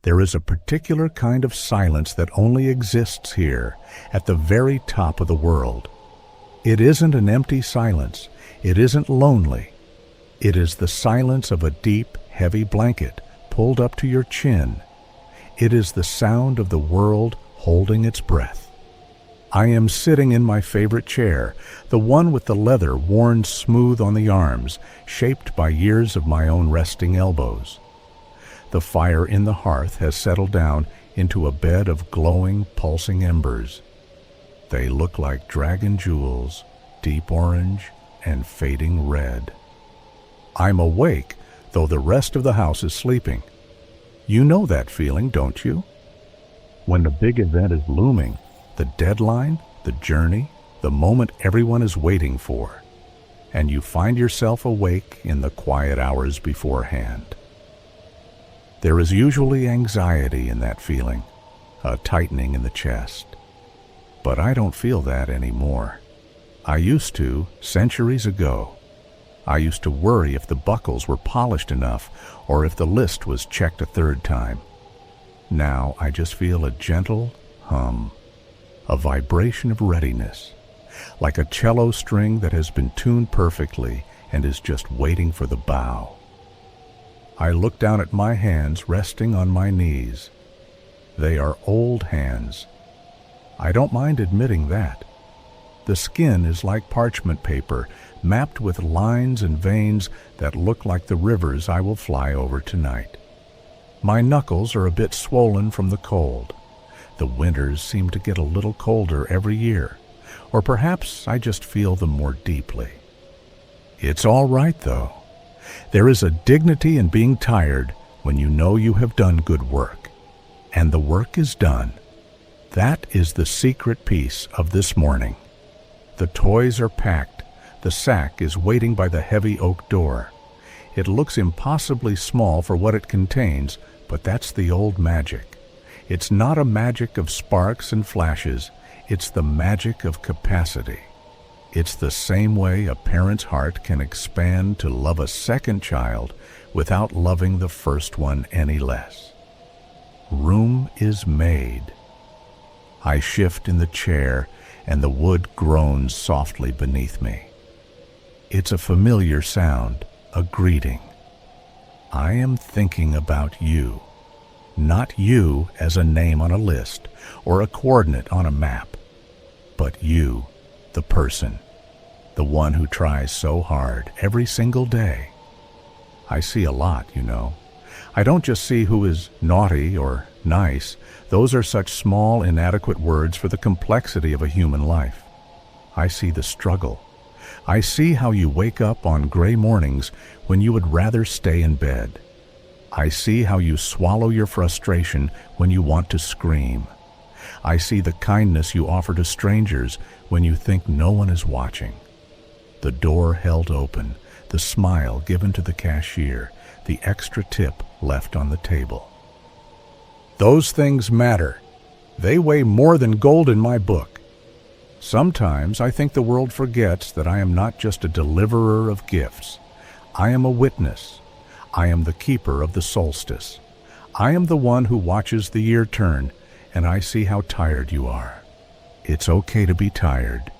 There is a particular kind of silence that only exists here, at the very top of the world. It isn't an empty silence. It isn't lonely. It is the silence of a deep, heavy blanket pulled up to your chin. It is the sound of the world holding its breath. I am sitting in my favorite chair, the one with the leather worn smooth on the arms, shaped by years of my own resting elbows. The fire in the hearth has settled down into a bed of glowing, pulsing embers. They look like dragon jewels, deep orange and fading red. I'm awake, though the rest of the house is sleeping. You know that feeling, don't you? When the big event is looming, the deadline, the journey, the moment everyone is waiting for, and you find yourself awake in the quiet hours beforehand. There is usually anxiety in that feeling, a tightening in the chest. But I don't feel that anymore. I used to, centuries ago. I used to worry if the buckles were polished enough or if the list was checked a third time. Now I just feel a gentle hum, a vibration of readiness, like a cello string that has been tuned perfectly and is just waiting for the bow. I look down at my hands resting on my knees. They are old hands. I don't mind admitting that. The skin is like parchment paper, mapped with lines and veins that look like the rivers I will fly over tonight. My knuckles are a bit swollen from the cold. The winters seem to get a little colder every year, or perhaps I just feel them more deeply. It's all right, though. There is a dignity in being tired when you know you have done good work, and the work is done. That is the secret piece of this morning. The toys are packed. The sack is waiting by the heavy oak door. It looks impossibly small for what it contains, but that's the old magic. It's not a magic of sparks and flashes. It's the magic of capacity. It's the same way a parent's heart can expand to love a second child without loving the first one any less. Room is made. I shift in the chair, and the wood groans softly beneath me. It's a familiar sound, a greeting. I am thinking about you. Not you as a name on a list or a coordinate on a map, but you, the person, the one who tries so hard every single day. I see a lot, you know. I don't just see who is naughty or nice. Those are such small, inadequate words for the complexity of a human life. I see the struggle. I see how you wake up on gray mornings when you would rather stay in bed. I see how you swallow your frustration when you want to scream. I see the kindness you offer to strangers when you think no one is watching. The door held open, the smile given to the cashier, the extra tip left on the table. Those things matter. They weigh more than gold in my book. Sometimes I think the world forgets that I am not just a deliverer of gifts. I am a witness. I am the keeper of the solstice. I am the one who watches the year turn, and I see how tired you are. It's okay to be tired.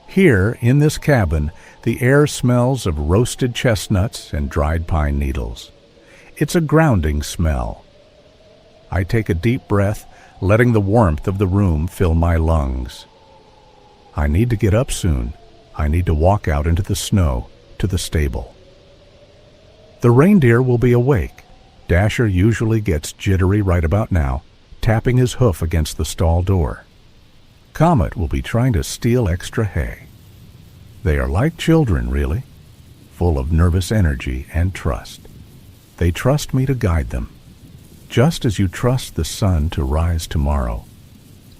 Here, in this cabin, the air smells of roasted chestnuts and dried pine needles. It's a grounding smell. I take a deep breath, letting the warmth of the room fill my lungs. I need to get up soon. I need to walk out into the snow, to the stable. The reindeer will be awake. Dasher usually gets jittery right about now, tapping his hoof against the stall door. Comet will be trying to steal extra hay. They are like children, really, full of nervous energy and trust. They trust me to guide them, just as you trust the sun to rise tomorrow.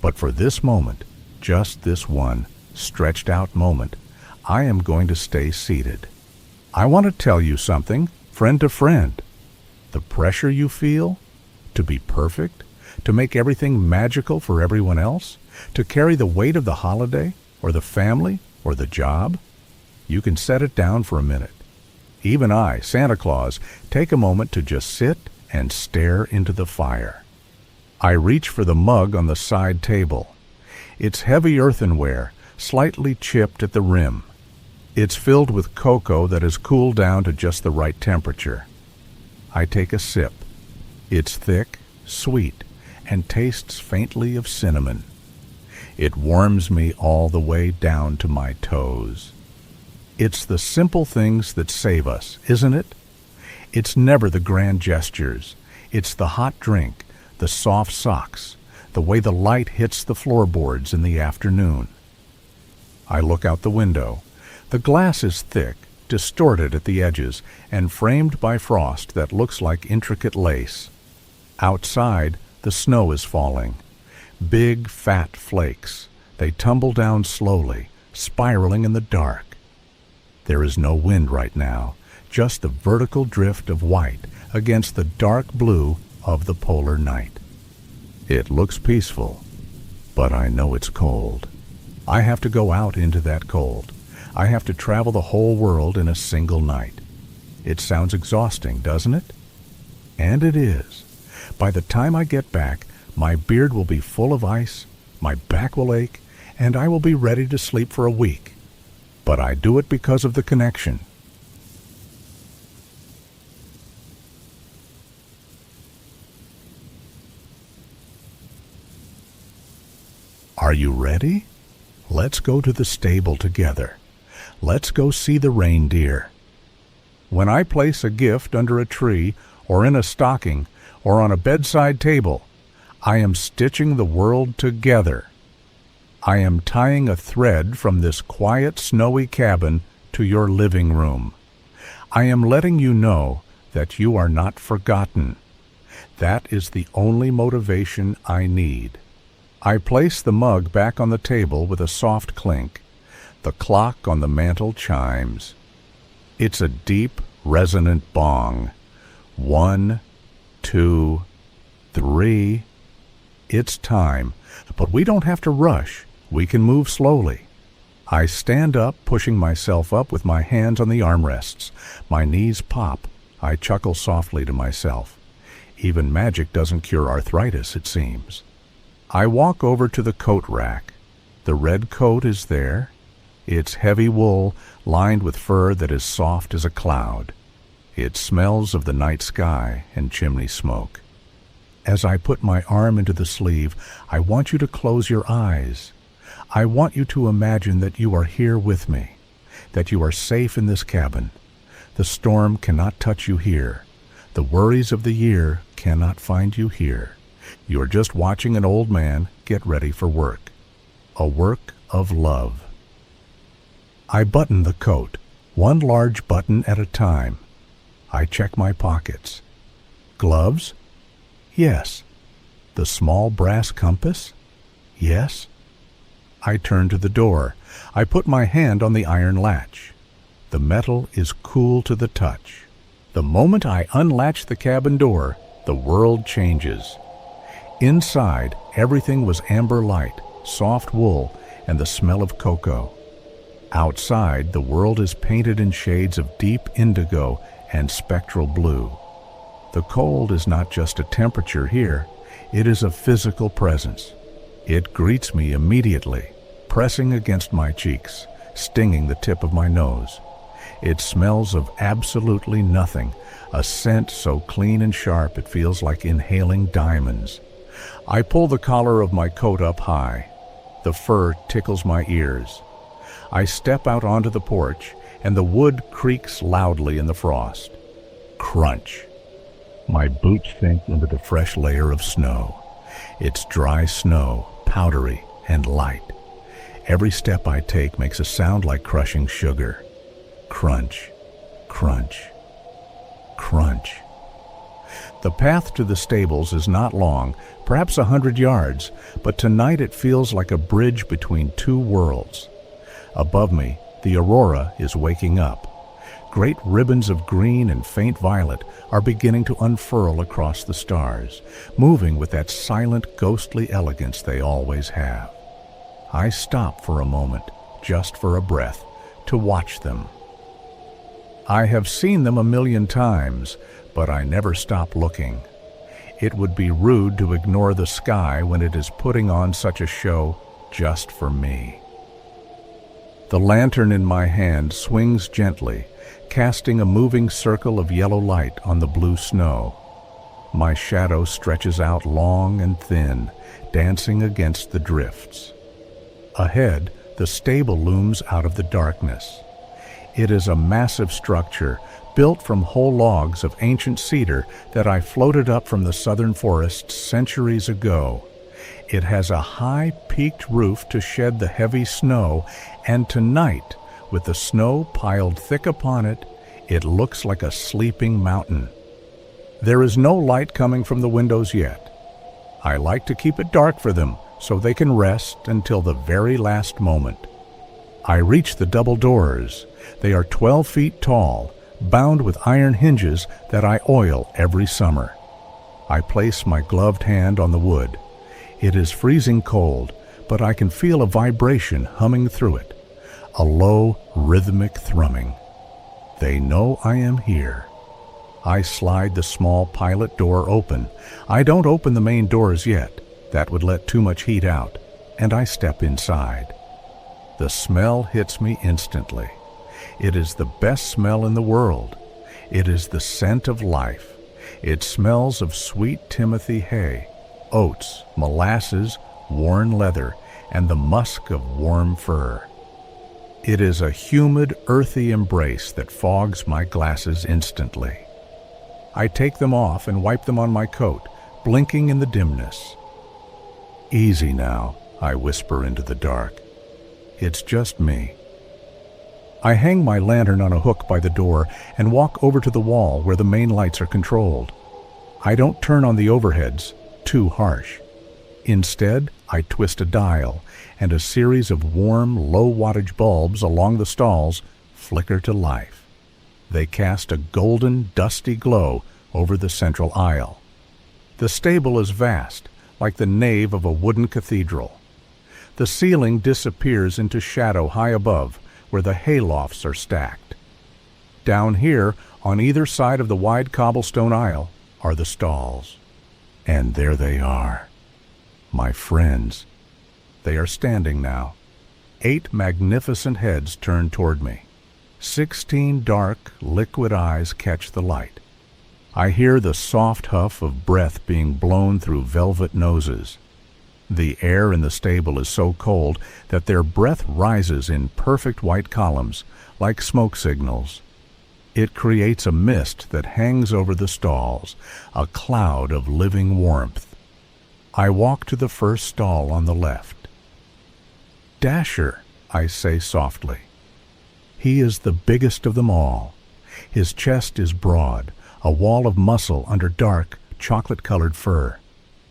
But for this moment, just this one stretched out moment, I am going to stay seated. I want to tell you something, friend to friend. The pressure you feel to be perfect, to make everything magical for everyone else, to carry the weight of the holiday or the family or the job, you can set it down for a minute. Even I, Santa Claus, take a moment to just sit and stare into the fire. I reach for the mug on the side table. It's heavy earthenware, slightly chipped at the rim. It's filled with cocoa that has cooled down to just the right temperature. I take a sip. It's thick, sweet, and tastes faintly of cinnamon. It warms me all the way down to my toes. It's the simple things that save us, isn't it? It's never the grand gestures. It's the hot drink, the soft socks, the way the light hits the floorboards in the afternoon. I look out the window. The glass is thick, distorted at the edges, and framed by frost that looks like intricate lace. Outside, the snow is falling. Big, fat flakes. They tumble down slowly, spiraling in the dark. There is no wind right now, just the vertical drift of white against the dark blue of the polar night. It looks peaceful, but I know it's cold. I have to go out into that cold. I have to travel the whole world in a single night. It sounds exhausting, doesn't it? And it is. By the time I get back, my beard will be full of ice, my back will ache, and I will be ready to sleep for a week. But I do it because of the connection. Are you ready? Let's go to the stable together. Let's go see the reindeer. When I place a gift under a tree, or in a stocking, or on a bedside table, I am stitching the world together. I am tying a thread from this quiet, snowy cabin to your living room. I am letting you know that you are not forgotten. That is the only motivation I need. I place the mug back on the table with a soft clink. The clock on the mantel chimes. It's a deep, resonant bong. 1, 2, 3. It's time, but we don't have to rush. We can move slowly. I stand up, pushing myself up with my hands on the armrests. My knees pop. I chuckle softly to myself. Even magic doesn't cure arthritis, it seems. I walk over to the coat rack. The red coat is there. It's heavy wool, lined with fur that is soft as a cloud. It smells of the night sky and chimney smoke. As I put my arm into the sleeve, I want you to close your eyes. I want you to imagine that you are here with me, that you are safe in this cabin. The storm cannot touch you here. The worries of the year cannot find you here. You are just watching an old man get ready for work. A work of love. I button the coat, one large button at a time. I check my pockets. Gloves? Yes. The small brass compass? Yes. I turn to the door. I put my hand on the iron latch. The metal is cool to the touch. The moment I unlatch the cabin door, the world changes. Inside, everything was amber light, soft wool, and the smell of cocoa. Outside, the world is painted in shades of deep indigo and spectral blue. The cold is not just a temperature here, it is a physical presence. It greets me immediately, pressing against my cheeks, stinging the tip of my nose. It smells of absolutely nothing, a scent so clean and sharp it feels like inhaling diamonds. I pull the collar of my coat up high. The fur tickles my ears. I step out onto the porch, and the wood creaks loudly in the frost. Crunch. My boots sink into the fresh layer of snow. It's dry snow, powdery and light. Every step I take makes a sound like crushing sugar. Crunch, crunch, crunch. The path to the stables is not long, perhaps 100 yards, but tonight it feels like a bridge between two worlds. Above me, the aurora is waking up. Great ribbons of green and faint violet are beginning to unfurl across the stars, moving with that silent, ghostly elegance they always have. I stop for a moment, just for a breath, to watch them. I have seen them 1,000,000 times, but I never stop looking. It would be rude to ignore the sky when it is putting on such a show just for me. The lantern in my hand swings gently, casting a moving circle of yellow light on the blue snow. My shadow stretches out long and thin, dancing against the drifts. Ahead, the stable looms out of the darkness. It is a massive structure built from whole logs of ancient cedar that I floated up from the southern forests centuries ago. It has a high, peaked roof to shed the heavy snow, and tonight, with the snow piled thick upon it, it looks like a sleeping mountain. There is no light coming from the windows yet. I like to keep it dark for them so they can rest until the very last moment. I reach the double doors. They are 12 feet tall, bound with iron hinges that I oil every summer. I place my gloved hand on the wood. It is freezing cold, but I can feel a vibration humming through it, a low, rhythmic thrumming. They know I am here. I slide the small pilot door open. I don't open the main doors yet. That would let too much heat out, and I step inside. The smell hits me instantly. It is the best smell in the world. It is the scent of life. It smells of sweet Timothy hay, oats, molasses, worn leather, and the musk of warm fur. It is a humid, earthy embrace that fogs my glasses instantly. I take them off and wipe them on my coat, blinking in the dimness. "Easy now," I whisper into the dark. "It's just me." I hang my lantern on a hook by the door and walk over to the wall where the main lights are controlled. I don't turn on the overheads, too harsh. Instead, I twist a dial, and a series of warm, low-wattage bulbs along the stalls flicker to life. They cast a golden, dusty glow over the central aisle. The stable is vast, like the nave of a wooden cathedral. The ceiling disappears into shadow high above, where the haylofts are stacked. Down here, on either side of the wide cobblestone aisle, are the stalls. And there they are, my friends. They are standing now. 8 magnificent heads turned toward me. 16 dark, liquid eyes catch the light. I hear the soft huff of breath being blown through velvet noses. The air in the stable is so cold that their breath rises in perfect white columns, like smoke signals. It creates a mist that hangs over the stalls, a cloud of living warmth. I walk to the first stall on the left. "Dasher," I say softly. He is the biggest of them all. His chest is broad, a wall of muscle under dark, chocolate-colored fur.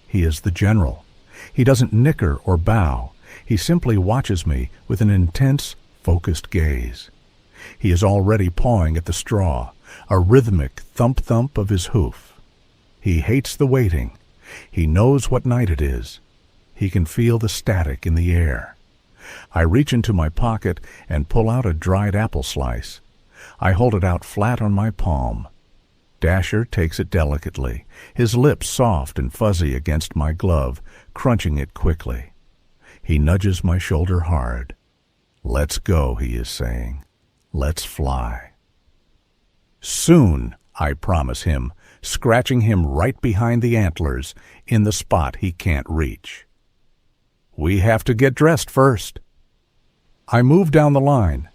He is the general. He doesn't nicker or bow. He simply watches me with an intense, focused gaze. He is already pawing at the straw, a rhythmic thump-thump of his hoof. He hates the waiting. He knows what night it is. He can feel the static in the air. I reach into my pocket and pull out a dried apple slice. I hold it out flat on my palm. Dasher takes it delicately, his lips soft and fuzzy against my glove, crunching it quickly. He nudges my shoulder hard. "Let's go," he is saying. "Let's fly." "Soon," I promise him, scratching him right behind the antlers, in the spot he can't reach. "We have to get dressed first." I move down the line.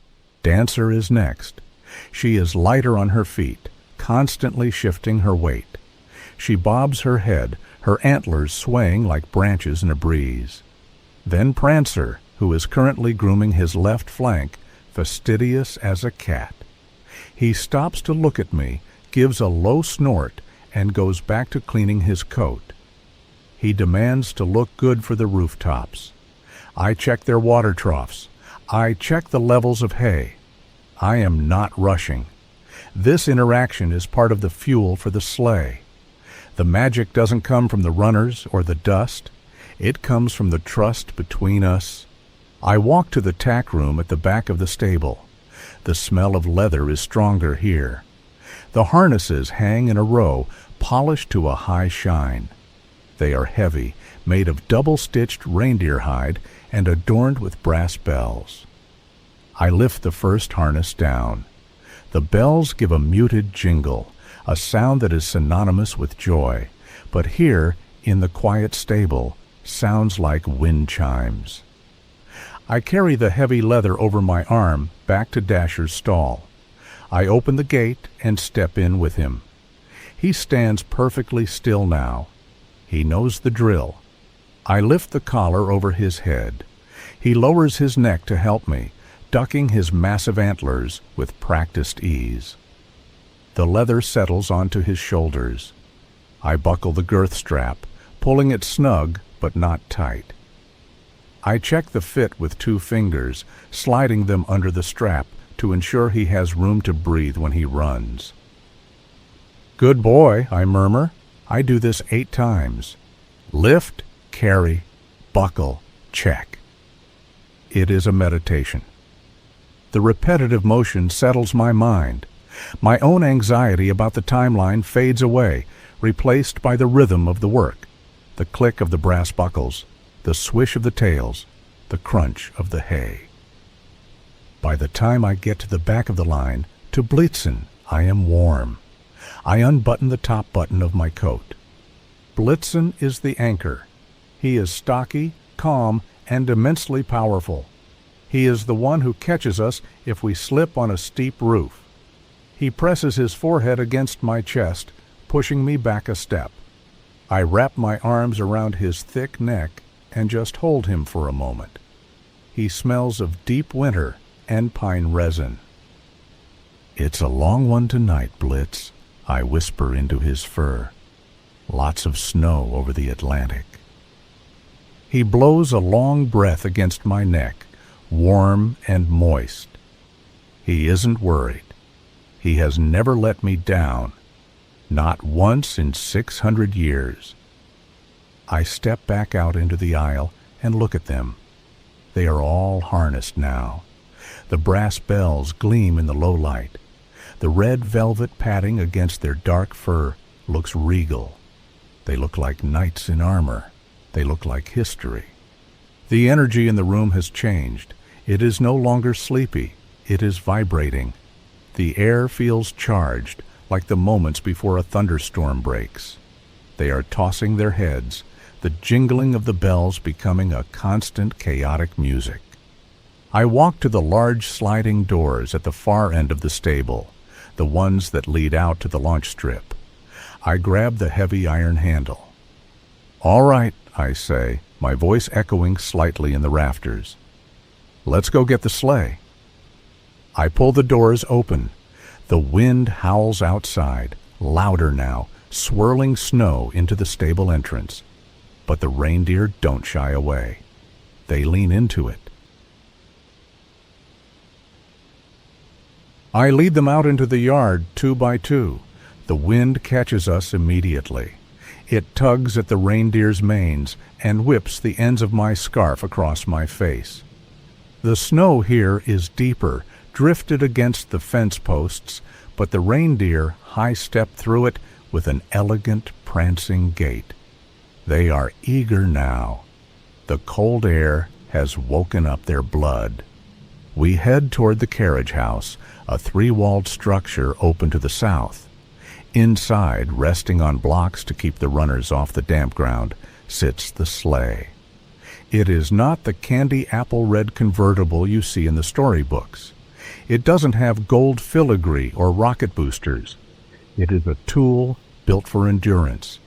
Dancer is next. She is lighter on her feet, constantly shifting her weight. She bobs her head, her antlers swaying like branches in a breeze. Then Prancer, who is currently grooming his left flank, fastidious as a cat. He stops to look at me, gives a low snort, and goes back to cleaning his coat. He demands to look good for the rooftops. I check their water troughs. I check the levels of hay. I am not rushing. This interaction is part of the fuel for the sleigh. The magic doesn't come from the runners or the dust. It comes from the trust between us. I walk to the tack room at the back of the stable. The smell of leather is stronger here. The harnesses hang in a row, polished to a high shine. They are heavy, made of double-stitched reindeer hide and adorned with brass bells. I lift the first harness down. The bells give a muted jingle, a sound that is synonymous with joy, but here, in the quiet stable, sounds like wind chimes. I carry the heavy leather over my arm back to Dasher's stall. I open the gate and step in with him. He stands perfectly still now. He knows the drill. I lift the collar over his head. He lowers his neck to help me, ducking his massive antlers with practiced ease. The leather settles onto his shoulders. I buckle the girth strap, pulling it snug but not tight. I check the fit with 2 fingers, sliding them under the strap to ensure he has room to breathe when he runs. "Good boy," I murmur. I do this 8 times. Lift, carry, buckle, check. It is a meditation. The repetitive motion settles my mind. My own anxiety about the timeline fades away, replaced by the rhythm of the work, the click of the brass buckles, the swish of the tails, the crunch of the hay. By the time I get to the back of the line, to Blitzen, I am warm. I unbutton the top button of my coat. Blitzen is the anchor. He is stocky, calm, and immensely powerful. He is the one who catches us if we slip on a steep roof. He presses his forehead against my chest, pushing me back a step. I wrap my arms around his thick neck and just hold him for a moment. He smells of deep winter and pine resin. "It's a long one tonight, Blitz," I whisper into his fur. "Lots of snow over the Atlantic." He blows a long breath against my neck, warm and moist. He isn't worried. He has never let me down, not once in 600 years. I step back out into the aisle and look at them. They are all harnessed now. The brass bells gleam in the low light. The red velvet padding against their dark fur looks regal. They look like knights in armor. They look like history. The energy in the room has changed. It is no longer sleepy. It is vibrating. The air feels charged, like the moments before a thunderstorm breaks. They are tossing their heads, the jingling of the bells becoming a constant chaotic music. I walk to the large sliding doors at the far end of the stable, the ones that lead out to the launch strip. I grab the heavy iron handle. "All right," I say, my voice echoing slightly in the rafters. "Let's go get the sleigh." I pull the doors open. The wind howls outside, louder now, swirling snow into the stable entrance. But the reindeer don't shy away. They lean into it. I lead them out into the yard 2 by 2. The wind catches us immediately. It tugs at the reindeer's manes and whips the ends of my scarf across my face. The snow here is deeper, drifted against the fence posts, but the reindeer high-step through it with an elegant, prancing gait. They are eager now. The cold air has woken up their blood. We head toward the carriage house, a 3-walled structure open to the south. Inside, resting on blocks to keep the runners off the damp ground, sits the sleigh. It is not the candy apple red convertible you see in the storybooks. It doesn't have gold filigree or rocket boosters. It is a tool built for endurance.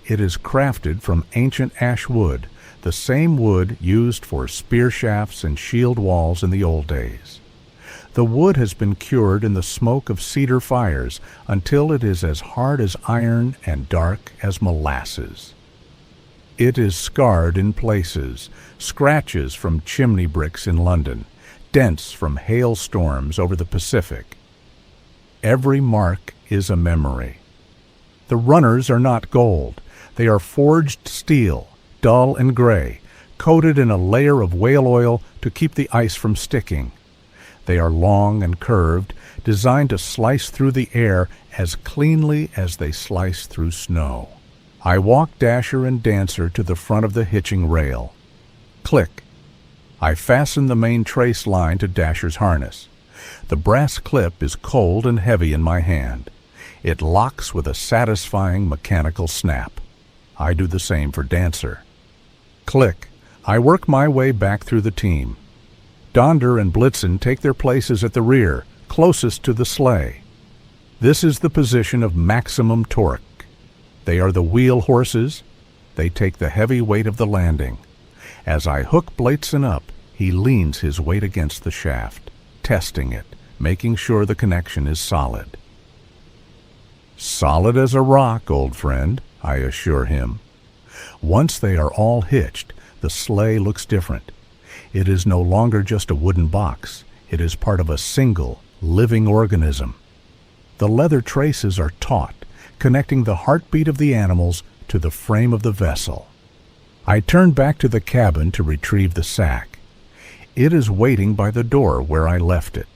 It is crafted from ancient ash wood, the same wood used for spear shafts and shield walls in the old days. The wood has been cured in the smoke of cedar fires until it is as hard as iron and dark as molasses. It is scarred in places, scratches from chimney bricks in London, dents from hailstorms over the Pacific. Every mark is a memory. The runners are not gold. They are forged steel, dull and gray, coated in a layer of whale oil to keep the ice from sticking. They are long and curved, designed to slice through the air as cleanly as they slice through snow. I walk Dasher and Dancer to the front of the hitching rail. Click. I fasten the main trace line to Dasher's harness. The brass clip is cold and heavy in my hand. It locks with a satisfying mechanical snap. I do the same for Dancer. Click. I work my way back through the team. Donder and Blitzen take their places at the rear, closest to the sleigh. This is the position of maximum torque. They are the wheel horses. They take the heavy weight of the landing. As I hook Blitzen up, he leans his weight against the shaft, testing it, making sure the connection is solid. Solid as a rock, old friend, I assure him. Once they are all hitched, the sleigh looks different. It is no longer just a wooden box. It is part of a single, living organism. The leather traces are taut, connecting the heartbeat of the animals to the frame of the vessel. I turn back to the cabin to retrieve the sack. It is waiting by the door where I left it.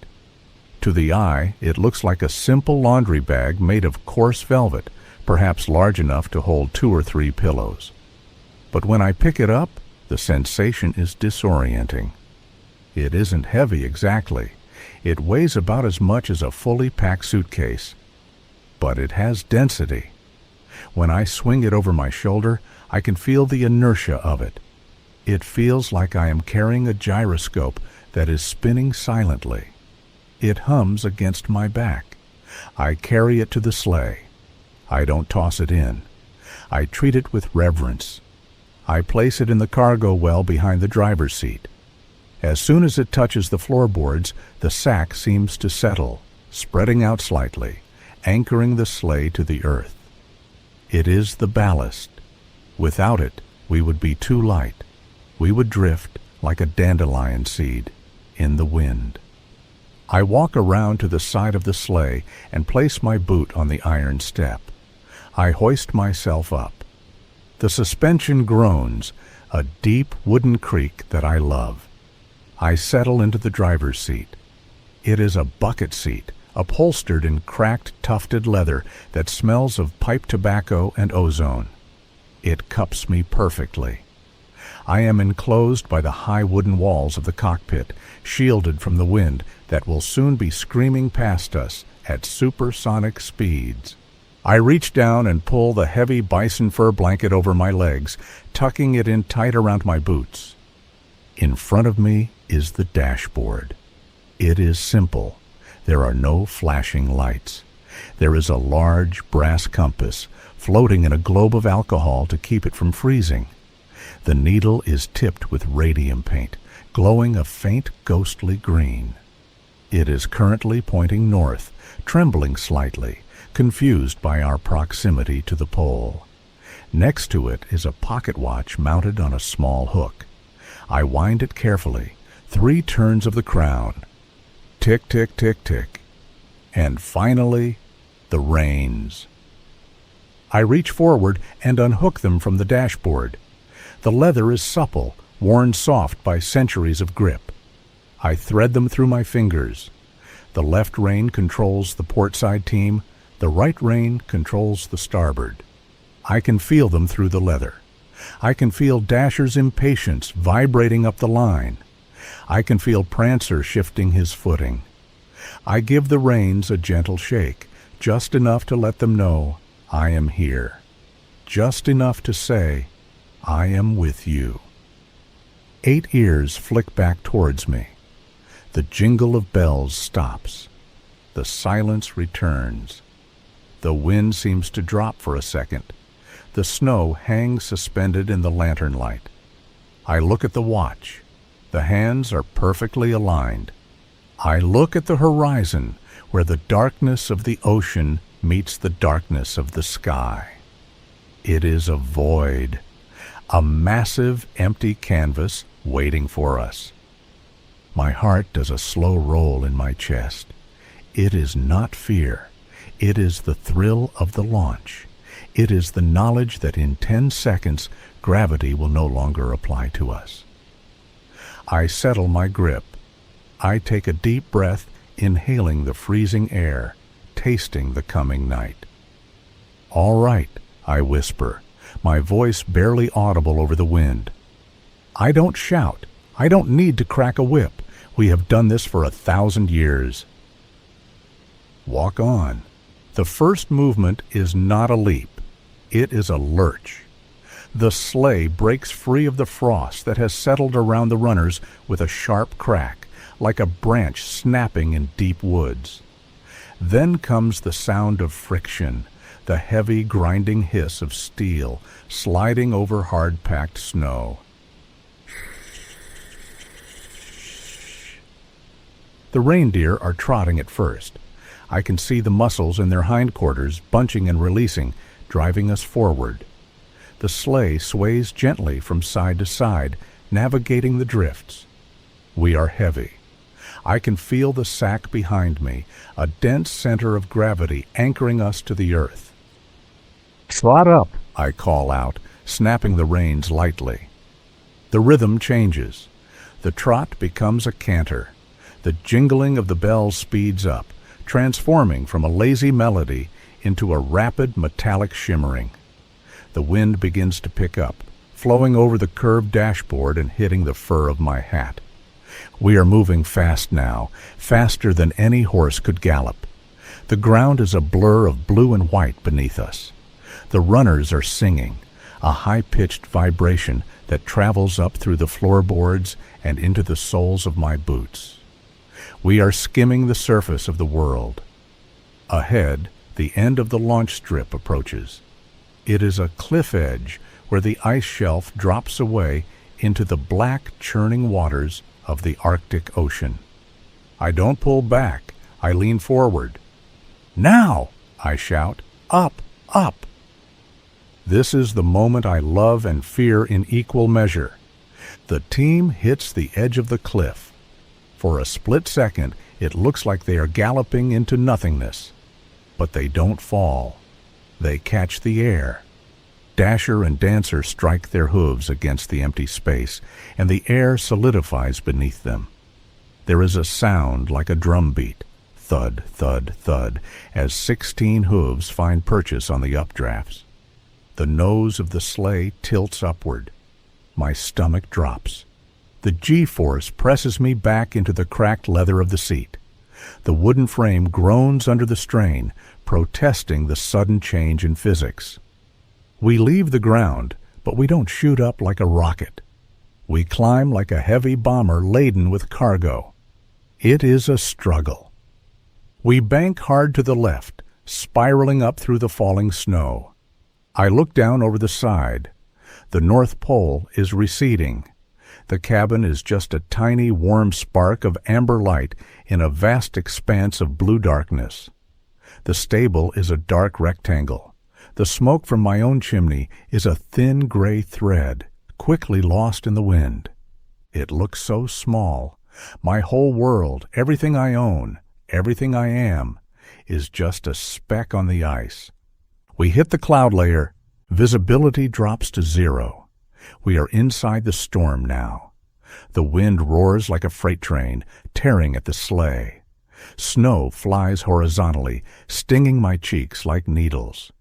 To the eye, it looks like a simple laundry bag made of coarse velvet, perhaps large enough to hold 2 or 3 pillows. But when I pick it up, the sensation is disorienting. It isn't heavy exactly. It weighs about as much as a fully packed suitcase. But it has density. When I swing it over my shoulder, I can feel the inertia of it. It feels like I am carrying a gyroscope that is spinning silently. It hums against my back. I carry it to the sleigh. I don't toss it in. I treat it with reverence. I place it in the cargo well behind the driver's seat. As soon as it touches the floorboards, the sack seems to settle, spreading out slightly, anchoring the sleigh to the earth. It is the ballast. Without it, we would be too light. We would drift like a dandelion seed in the wind. I walk around to the side of the sleigh and place my boot on the iron step. I hoist myself up. The suspension groans, a deep wooden creak that I love. I settle into the driver's seat. It is a bucket seat, upholstered in cracked, tufted leather that smells of pipe tobacco and ozone. It cups me perfectly. I am enclosed by the high wooden walls of the cockpit, shielded from the wind that will soon be screaming past us at supersonic speeds. I reach down and pull the heavy bison fur blanket over my legs, tucking it in tight around my boots. In front of me is the dashboard. It is simple. There are no flashing lights. There is a large brass compass floating in a globe of alcohol to keep it from freezing. The needle is tipped with radium paint, glowing a faint ghostly green. It is currently pointing north, trembling slightly, confused by our proximity to the pole. Next to it is a pocket watch mounted on a small hook. I wind it carefully, 3 turns of the crown. Tick, tick, tick, tick. And finally, the reins. I reach forward and unhook them from the dashboard. The leather is supple, worn soft by centuries of grip. I thread them through my fingers. The left rein controls the portside team. The right rein controls the starboard. I can feel them through the leather. I can feel Dasher's impatience vibrating up the line. I can feel Prancer shifting his footing. I give the reins a gentle shake, just enough to let them know I am here. Just enough to say, I am with you. 8 ears flick back towards me. The jingle of bells stops. The silence returns. The wind seems to drop for a second. The snow hangs suspended in the lantern light. I look at the watch. The hands are perfectly aligned. I look at the horizon, where the darkness of the ocean meets the darkness of the sky. It is a void, a massive empty canvas waiting for us. My heart does a slow roll in my chest. It is not fear. It is the thrill of the launch. It is the knowledge that in 10 seconds gravity will no longer apply to us. I settle my grip. I take a deep breath, inhaling the freezing air, tasting the coming night. "All right," I whisper, my voice barely audible over the wind. I don't shout. I don't need to crack a whip. We have done this for 1,000 years. Walk on. The first movement is not a leap. It is a lurch. The sleigh breaks free of the frost that has settled around the runners with a sharp crack, like a branch snapping in deep woods. Then comes the sound of friction, the heavy grinding hiss of steel sliding over hard-packed snow. The reindeer are trotting at first. I can see the muscles in their hindquarters bunching and releasing, driving us forward. The sleigh sways gently from side to side, navigating the drifts. We are heavy. I can feel the sack behind me, a dense center of gravity anchoring us to the earth. "Trot up," I call out, snapping the reins lightly. The rhythm changes. The trot becomes a canter. The jingling of the bells speeds up, transforming from a lazy melody into a rapid metallic shimmering. The wind begins to pick up, flowing over the curved dashboard and hitting the fur of my hat. We are moving fast now, faster than any horse could gallop. The ground is a blur of blue and white beneath us. The runners are singing, a high-pitched vibration that travels up through the floorboards and into the soles of my boots. We are skimming the surface of the world. Ahead, the end of the launch strip approaches. It is a cliff edge where the ice shelf drops away into the black, churning waters of the Arctic Ocean. I don't pull back. I lean forward. "Now!" I shout. "Up! Up!" This is the moment I love and fear in equal measure. The team hits the edge of the cliff. For a split second, it looks like they are galloping into nothingness. But they don't fall. They catch the air. Dasher and Dancer strike their hooves against the empty space, and the air solidifies beneath them. There is a sound like a drum beat, thud, thud, thud, as 16 hooves find purchase on the updrafts. The nose of the sleigh tilts upward. My stomach drops. The G-force presses me back into the cracked leather of the seat. The wooden frame groans under the strain, protesting the sudden change in physics. We leave the ground, but we don't shoot up like a rocket. We climb like a heavy bomber laden with cargo. It is a struggle. We bank hard to the left, spiraling up through the falling snow. I look down over the side. The North Pole is receding. The cabin is just a tiny warm spark of amber light in a vast expanse of blue darkness. The stable is a dark rectangle. The smoke from my own chimney is a thin gray thread, quickly lost in the wind. It looks so small. My whole world, everything I own, everything I am, is just a speck on the ice. We hit the cloud layer. Visibility drops to 0. We are inside the storm now. The wind roars like a freight train, tearing at the sleigh. Snow flies horizontally, stinging my cheeks like needles.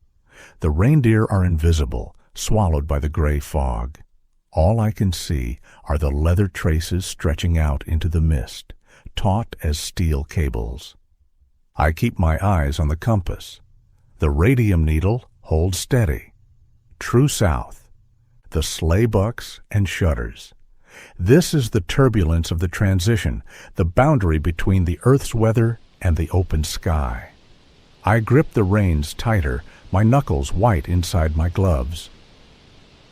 The reindeer are invisible, swallowed by the gray fog. All I can see are the leather traces stretching out into the mist, taut as steel cables. I keep my eyes on the compass. The radium needle holds steady. True south. The sleigh bucks and shudders. This is the turbulence of the transition, the boundary between the Earth's weather and the open sky. I grip the reins tighter, my knuckles white inside my gloves.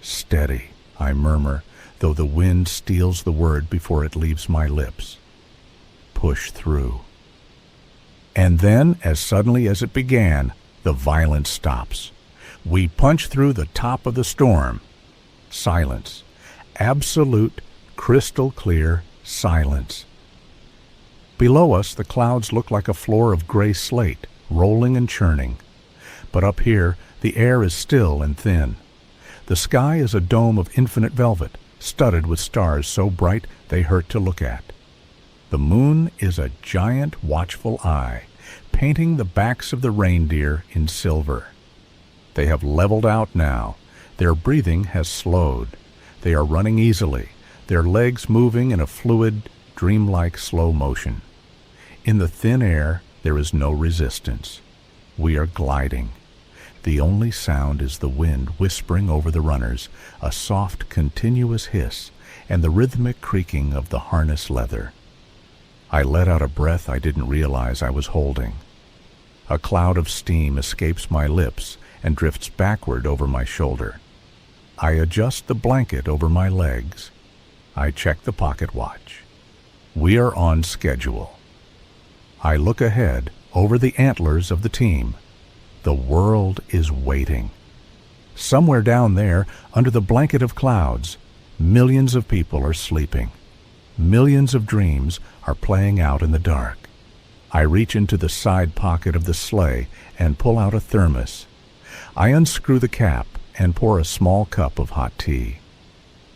"Steady," I murmur, though the wind steals the word before it leaves my lips. Push through. And then, as suddenly as it began, the violence stops. We punch through the top of the storm. Silence. Absolute, crystal clear silence. Below us, the clouds look like a floor of gray slate, rolling and churning. But up here, the air is still and thin. The sky is a dome of infinite velvet, studded with stars so bright they hurt to look at. The moon is a giant watchful eye, painting the backs of the reindeer in silver. They have leveled out now. Their breathing has slowed. They are running easily, their legs moving in a fluid, dreamlike slow motion. In the thin air, there is no resistance. We are gliding. The only sound is the wind whispering over the runners, a soft, continuous hiss, and the rhythmic creaking of the harness leather. I let out a breath I didn't realize I was holding. A cloud of steam escapes my lips and drifts backward over my shoulder. I adjust the blanket over my legs. I check the pocket watch. We are on schedule. I look ahead over the antlers of the team. The world is waiting. Somewhere down there, under the blanket of clouds, millions of people are sleeping. Millions of dreams are playing out in the dark. I reach into the side pocket of the sleigh and pull out a thermos. I unscrew the cap and pour a small cup of hot tea.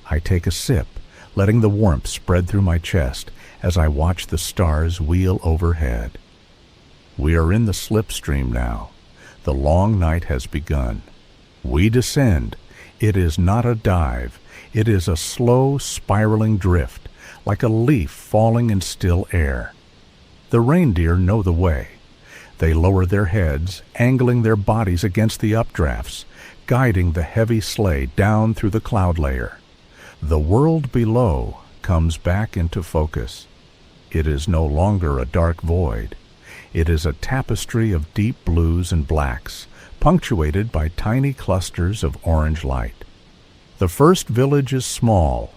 I take a sip, letting the warmth spread through my chest as I watch the stars wheel overhead. We are in the slipstream now. The long night has begun. We descend. It is not a dive. It is a slow, spiraling drift, like a leaf falling in still air. The reindeer know the way. They lower their heads, angling their bodies against the updrafts, guiding the heavy sleigh down through the cloud layer. The world below comes back into focus. It is no longer a dark void. It is a tapestry of deep blues and blacks, punctuated by tiny clusters of orange light. The first village is small.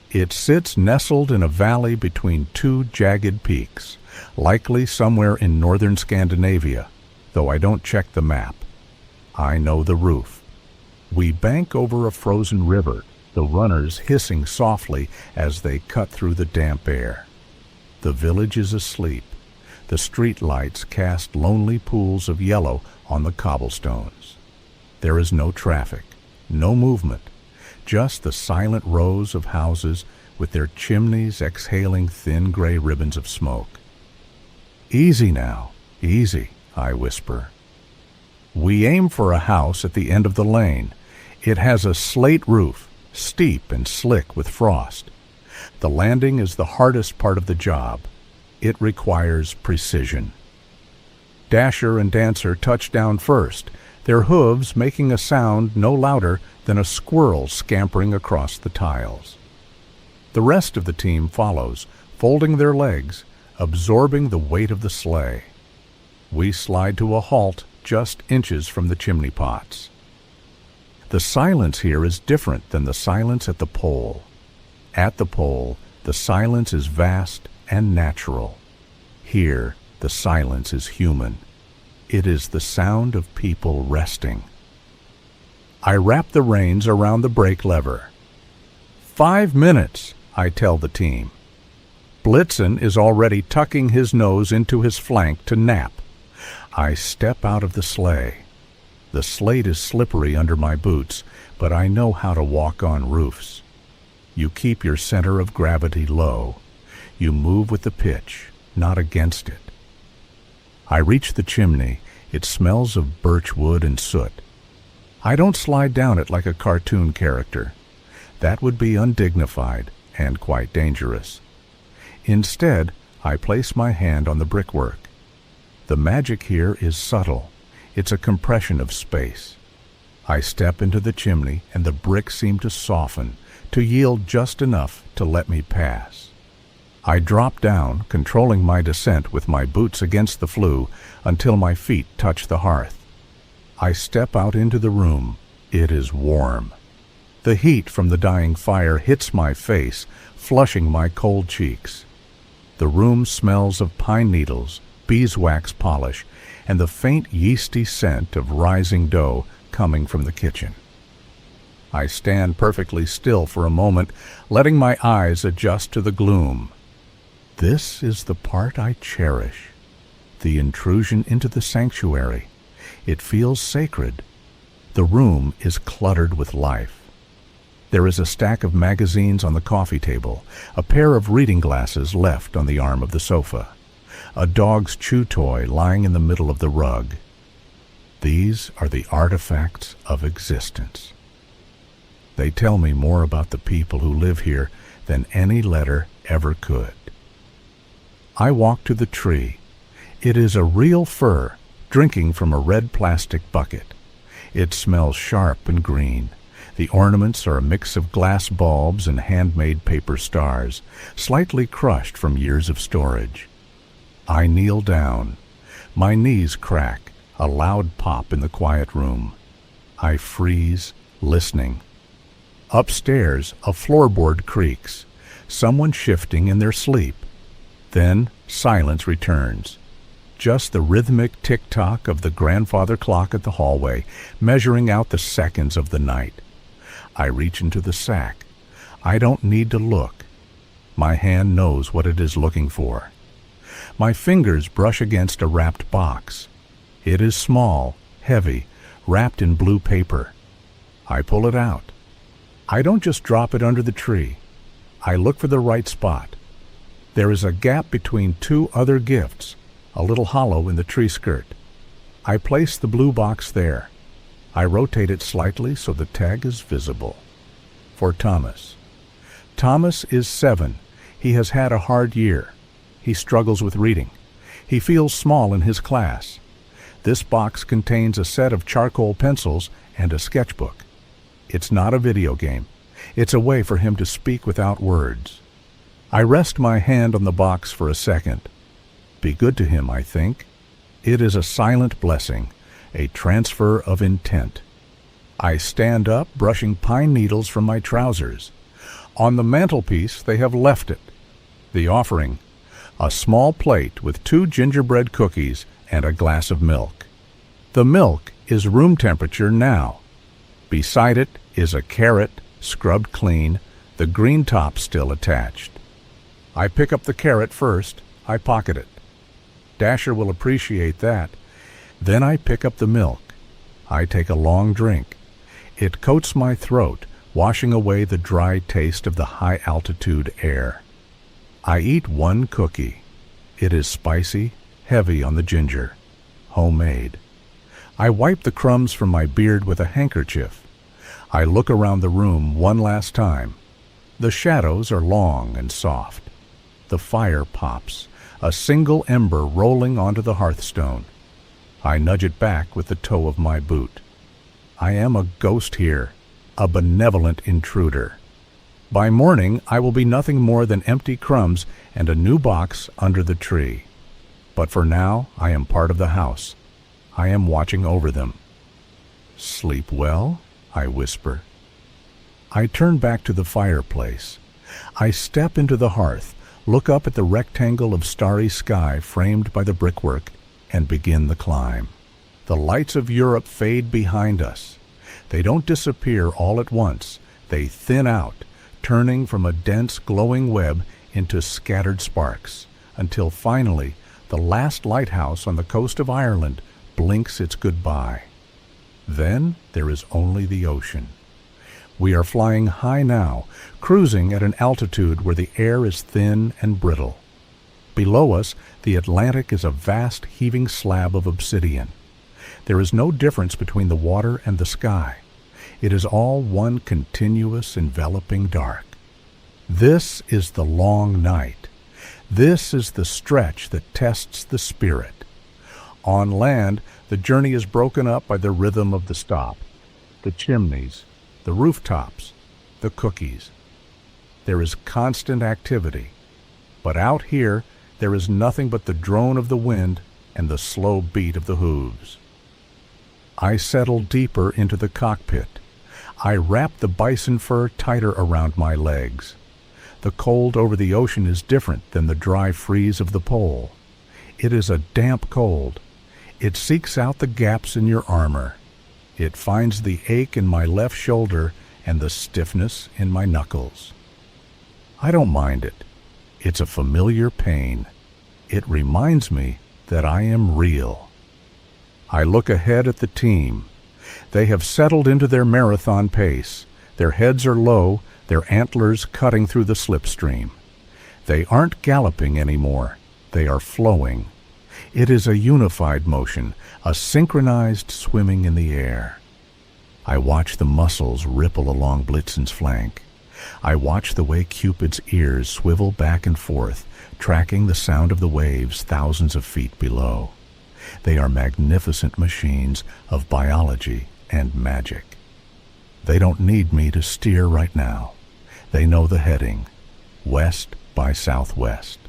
It sits nestled in a valley between two jagged peaks, likely somewhere in northern Scandinavia, though I don't check the map. I know the roof. We bank over a frozen river, the runners hissing softly as they cut through the damp air. The village is asleep. The street lights cast lonely pools of yellow on the cobblestones. There is no traffic, no movement, just the silent rows of houses with their chimneys exhaling thin gray ribbons of smoke. "Easy now, easy," I whisper. We aim for a house at the end of the lane. It has a slate roof, steep and slick with frost. The landing is the hardest part of the job. It requires precision. Dasher and Dancer touch down first, their hooves making a sound no louder than a squirrel scampering across the tiles. The rest of the team follows, folding their legs, absorbing the weight of the sleigh. We slide to a halt just inches from the chimney pots. The silence here is different than the silence at the pole. At the pole, the silence is vast and natural. Here, the silence is human. It is the sound of people resting. I wrap the reins around the brake lever. 5 minutes, I tell the team. Blitzen is already tucking his nose into his flank to nap. I step out of the sleigh. The slate is slippery under my boots, but I know how to walk on roofs. You keep your center of gravity low. You move with the pitch, not against it. I reach the chimney. It smells of birch wood and soot. I don't slide down it like a cartoon character. That would be undignified and quite dangerous. Instead, I place my hand on the brickwork. The magic here is subtle. It's a compression of space. I step into the chimney and the bricks seem to soften, to yield just enough to let me pass. I drop down, controlling my descent with my boots against the flue until my feet touch the hearth. I step out into the room. It is warm. The heat from the dying fire hits my face, flushing my cold cheeks. The room smells of pine needles, beeswax polish, and the faint yeasty scent of rising dough coming from the kitchen. I stand perfectly still for a moment, letting my eyes adjust to the gloom. This is the part I cherish. The intrusion into the sanctuary. It feels sacred. The room is cluttered with life. There is a stack of magazines on the coffee table, a pair of reading glasses left on the arm of the sofa, a dog's chew toy lying in the middle of the rug. These are the artifacts of existence. They tell me more about the people who live here than any letter ever could. I walk to the tree. It is a real fir, drinking from a red plastic bucket. It smells sharp and green. The ornaments are a mix of glass bulbs and handmade paper stars, slightly crushed from years of storage. I kneel down. My knees crack, a loud pop in the quiet room. I freeze, listening. Upstairs, a floorboard creaks, someone shifting in their sleep. Then silence returns. Just the rhythmic tick-tock of the grandfather clock at the hallway, measuring out the seconds of the night. I reach into the sack. I don't need to look. My hand knows what it is looking for. My fingers brush against a wrapped box. It is small, heavy, wrapped in blue paper. I pull it out. I don't just drop it under the tree. I look for the right spot. There is a gap between two other gifts, a little hollow in the tree skirt. I place the blue box there. I rotate it slightly so the tag is visible. For Thomas. Thomas is 7. He has had a hard year. He struggles with reading. He feels small in his class. This box contains a set of charcoal pencils and a sketchbook. It's not a video game. It's a way for him to speak without words. I rest my hand on the box for a second. Be good to him, I think. It is a silent blessing, a transfer of intent. I stand up, brushing pine needles from my trousers. On the mantelpiece, they have left it. The offering, a small plate with 2 gingerbread cookies and a glass of milk. The milk is room temperature now. Beside it is a carrot, scrubbed clean, the green top still attached. I pick up the carrot first. I pocket it. Dasher will appreciate that. Then I pick up the milk. I take a long drink. It coats my throat, washing away the dry taste of the high-altitude air. I eat 1 cookie. It is spicy, heavy on the ginger, homemade. I wipe the crumbs from my beard with a handkerchief. I look around the room one last time. The shadows are long and soft. The fire pops, a single ember rolling onto the hearthstone. I nudge it back with the toe of my boot. I am a ghost here, a benevolent intruder. By morning, I will be nothing more than empty crumbs and a new box under the tree. But for now, I am part of the house. I am watching over them. Sleep well? I whisper. I turn back to the fireplace. I step into the hearth, look up at the rectangle of starry sky framed by the brickwork, and begin the climb. The lights of Europe fade behind us. They don't disappear all at once. They thin out, turning from a dense glowing web into scattered sparks, until finally the last lighthouse on the coast of Ireland blinks its goodbye. Then there is only the ocean. We are flying high now, cruising at an altitude where the air is thin and brittle. Below us, the Atlantic is a vast heaving slab of obsidian. There is no difference between the water and the sky. It is all one continuous enveloping dark. This is the long night. This is the stretch that tests the spirit. On land, the journey is broken up by the rhythm of the stop, the chimneys, the rooftops, the cookies. There is constant activity. But out here, there is nothing but the drone of the wind and the slow beat of the hooves. I settle deeper into the cockpit. I wrap the bison fur tighter around my legs. The cold over the ocean is different than the dry freeze of the pole. It is a damp cold. It seeks out the gaps in your armor. It finds the ache in my left shoulder and the stiffness in my knuckles. I don't mind it. It's a familiar pain. It reminds me that I am real. I look ahead at the team. They have settled into their marathon pace. Their heads are low, their antlers cutting through the slipstream. They aren't galloping anymore. They are flowing. It is a unified motion, a synchronized swimming in the air. I watch the muscles ripple along Blitzen's flank. I watch the way Cupid's ears swivel back and forth, tracking the sound of the waves thousands of feet below. They are magnificent machines of biology and magic. They don't need me to steer right now. They know the heading, west by southwest.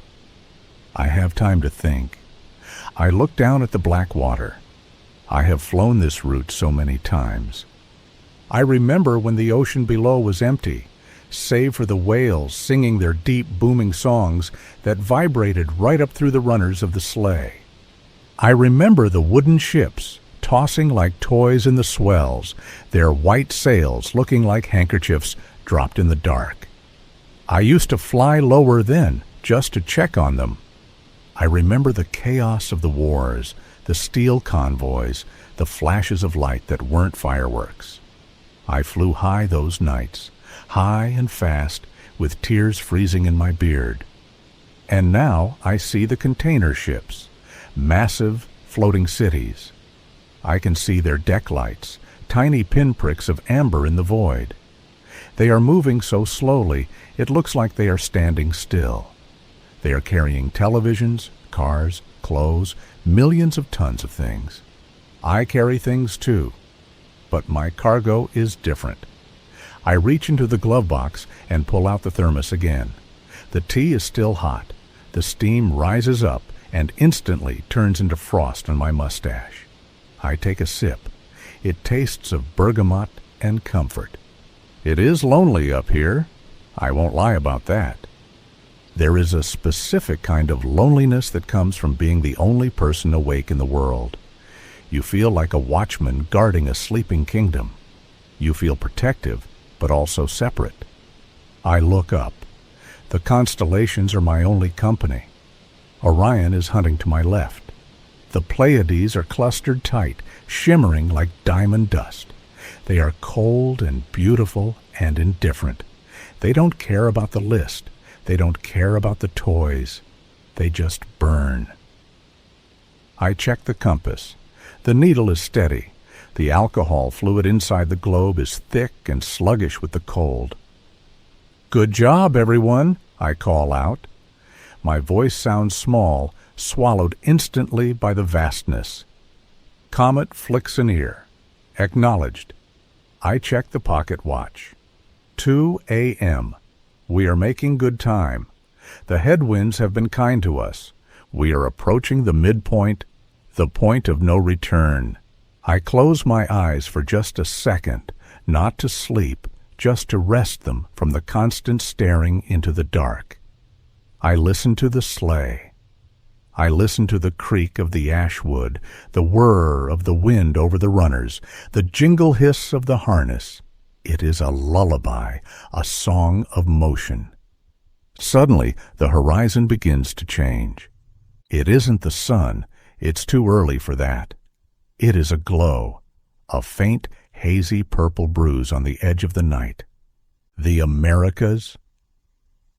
I have time to think. I look down at the black water. I have flown this route so many times. I remember when the ocean below was empty, save for the whales singing their deep, booming songs that vibrated right up through the runners of the sleigh. I remember the wooden ships tossing like toys in the swells, their white sails looking like handkerchiefs dropped in the dark. I used to fly lower then, just to check on them. I remember the chaos of the wars, the steel convoys, the flashes of light that weren't fireworks. I flew high those nights, high and fast, with tears freezing in my beard. And now I see the container ships, massive, floating cities. I can see their deck lights, tiny pinpricks of amber in the void. They are moving so slowly, it looks like they are standing still. They are carrying televisions, cars, clothes, millions of tons of things. I carry things too, but my cargo is different. I reach into the glove box and pull out the thermos again. The tea is still hot. The steam rises up and instantly turns into frost on my mustache. I take a sip. It tastes of bergamot and comfort. It is lonely up here. I won't lie about that. There is a specific kind of loneliness that comes from being the only person awake in the world. You feel like a watchman guarding a sleeping kingdom. You feel protective, but also separate. I look up. The constellations are my only company. Orion is hunting to my left. The Pleiades are clustered tight, shimmering like diamond dust. They are cold and beautiful and indifferent. They don't care about the list. They don't care about the toys. They just burn. I check the compass. The needle is steady. The alcohol fluid inside the globe is thick and sluggish with the cold. "Good job, everyone," I call out. My voice sounds small, swallowed instantly by the vastness. Comet flicks an ear. Acknowledged. I check the pocket watch. 2 a.m. We are making good time. The headwinds have been kind to us. We are approaching the midpoint, the point of no return. I close my eyes for just a second, not to sleep, just to rest them from the constant staring into the dark. I listen to the sleigh. I listen to the creak of the ash wood, the whir of the wind over the runners, the jingle hiss of the harness. It is a lullaby, a song of motion. Suddenly, the horizon begins to change. It isn't the sun. It's too early for that. It is a glow, a faint, hazy purple bruise on the edge of the night. The Americas?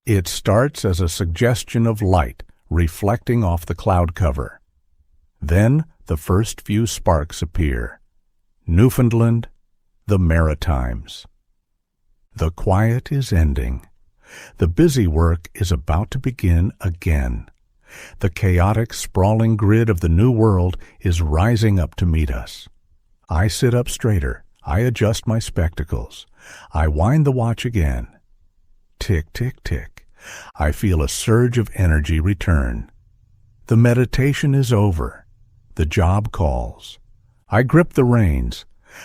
It starts as a suggestion of light reflecting off the cloud cover. Then the first few sparks appear. Newfoundland, the Maritimes. The quiet is ending. The busy work is about to begin again. The chaotic, sprawling grid of the new world is rising up to meet us. I sit up straighter. I adjust my spectacles. I wind the watch again. Tick, tick, tick. I feel a surge of energy return. The meditation is over. The job calls. I grip the reins.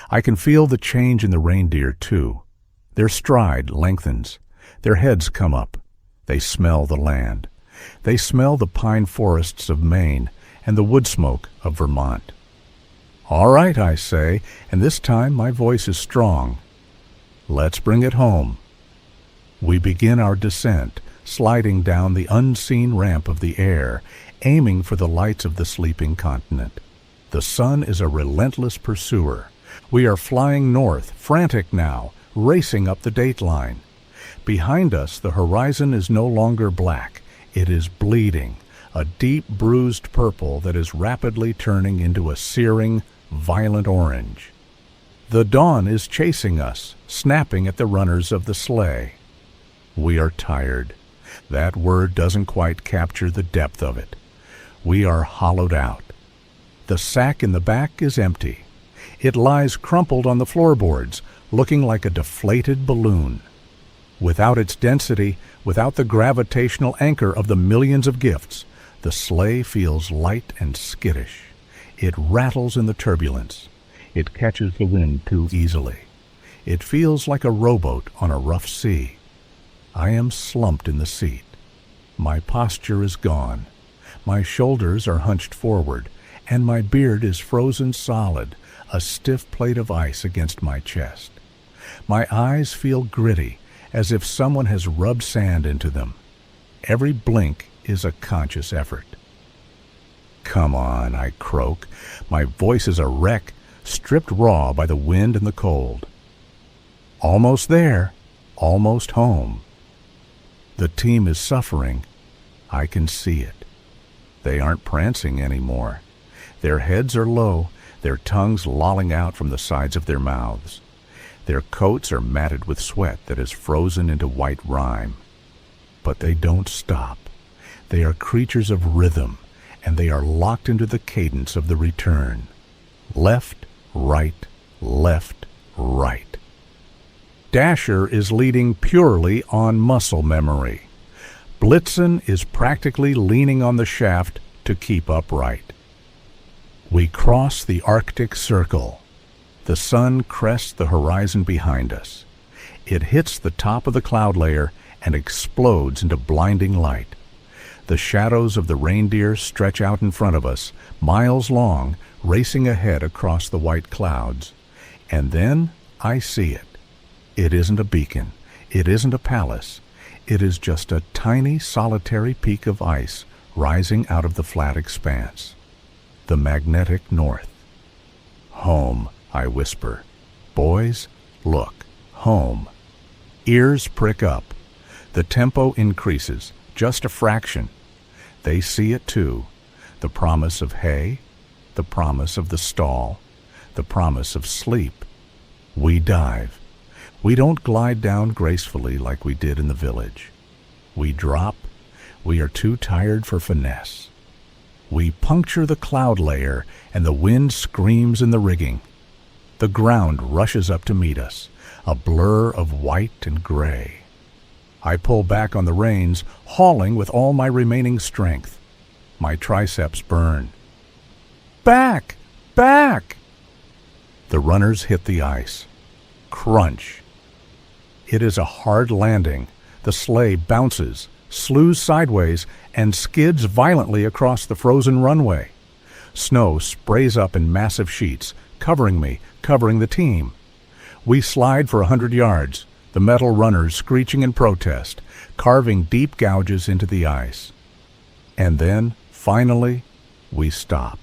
I can feel the change in the reindeer, too. Their stride lengthens. Their heads come up. They smell the land. They smell the pine forests of Maine and the wood smoke of Vermont. "All right," I say, and this time my voice is strong. "Let's bring it home." We begin our descent, sliding down the unseen ramp of the air, aiming for the lights of the sleeping continent. The sun is a relentless pursuer. We are flying north, frantic now, racing up the dateline. Behind us, the horizon is no longer black. It is bleeding, a deep bruised purple that is rapidly turning into a searing, violent orange. The dawn is chasing us, snapping at the runners of the sleigh. We are tired. That word doesn't quite capture the depth of it. We are hollowed out. The sack in the back is empty. It lies crumpled on the floorboards, looking like a deflated balloon. Without its density, without the gravitational anchor of the millions of gifts, the sleigh feels light and skittish. It rattles in the turbulence. It catches the wind too easily. It feels like a rowboat on a rough sea. I am slumped in the seat. My posture is gone. My shoulders are hunched forward, and my beard is frozen solid, a stiff plate of ice against my chest. My eyes feel gritty, as if someone has rubbed sand into them. Every blink is a conscious effort. "Come on," I croak. My voice is a wreck, stripped raw by the wind and the cold. Almost there, almost home. The team is suffering. I can see it. They aren't prancing anymore. Their heads are low, their tongues lolling out from the sides of their mouths. Their coats are matted with sweat that is frozen into white rime. But they don't stop. They are creatures of rhythm, and they are locked into the cadence of the return. Left, right, left, right. Dasher is leading purely on muscle memory. Blitzen is practically leaning on the shaft to keep upright. We cross the Arctic Circle. The sun crests the horizon behind us. It hits the top of the cloud layer and explodes into blinding light. The shadows of the reindeer stretch out in front of us, miles long, racing ahead across the white clouds. And then I see it. It isn't a beacon. It isn't a palace. It is just a tiny, solitary peak of ice rising out of the flat expanse. The magnetic north. "Home," I whisper. "Boys, look, home." Ears prick up. The tempo increases, just a fraction. They see it too. The promise of hay, the promise of the stall, the promise of sleep. We dive. We don't glide down gracefully like we did in the village. We drop. We are too tired for finesse. We puncture the cloud layer, and the wind screams in the rigging. The ground rushes up to meet us, a blur of white and gray. I pull back on the reins, hauling with all my remaining strength. My triceps burn. "Back! Back!" The runners hit the ice. Crunch. It is a hard landing. The sleigh bounces, slews sideways, and skids violently across the frozen runway. Snow sprays up in massive sheets, covering me, covering the team. We slide for 100 yards, the metal runners screeching in protest, carving deep gouges into the ice. And then, finally, we stop.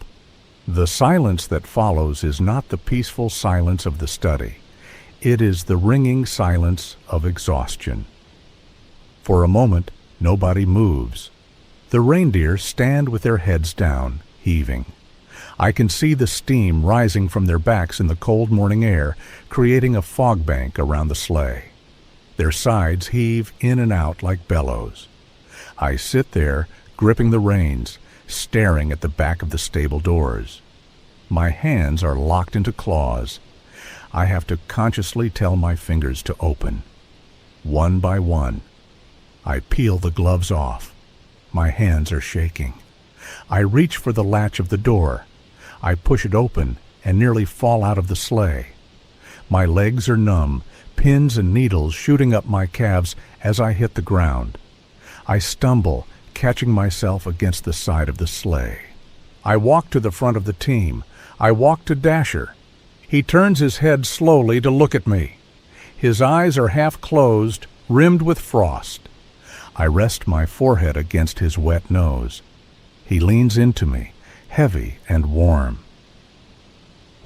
The silence that follows is not the peaceful silence of the study. It is the ringing silence of exhaustion. For a moment, nobody moves. The reindeer stand with their heads down, heaving. I can see the steam rising from their backs in the cold morning air, creating a fog bank around the sleigh. Their sides heave in and out like bellows. I sit there, gripping the reins, staring at the back of the stable doors. My hands are locked into claws. I have to consciously tell my fingers to open. One by one, I peel the gloves off. My hands are shaking. I reach for the latch of the door. I push it open and nearly fall out of the sleigh. My legs are numb, pins and needles shooting up my calves as I hit the ground. I stumble, catching myself against the side of the sleigh. I walk to the front of the team. I walk to Dasher. He turns his head slowly to look at me. His eyes are half closed, rimmed with frost. I rest my forehead against his wet nose. He leans into me, heavy and warm.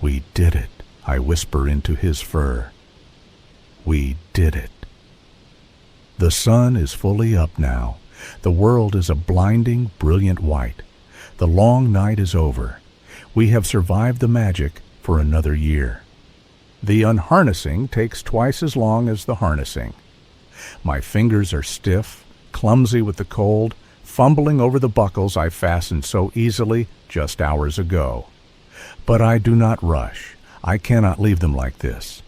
"We did it," I whisper into his fur. We did it. The sun is fully up now. The world is a blinding, brilliant white. The long night is over. We have survived the magic for another year. The unharnessing takes twice as long as the harnessing. My fingers are stiff, clumsy with the cold, fumbling over the buckles I fastened so easily just hours ago. But I do not rush. I cannot leave them like this.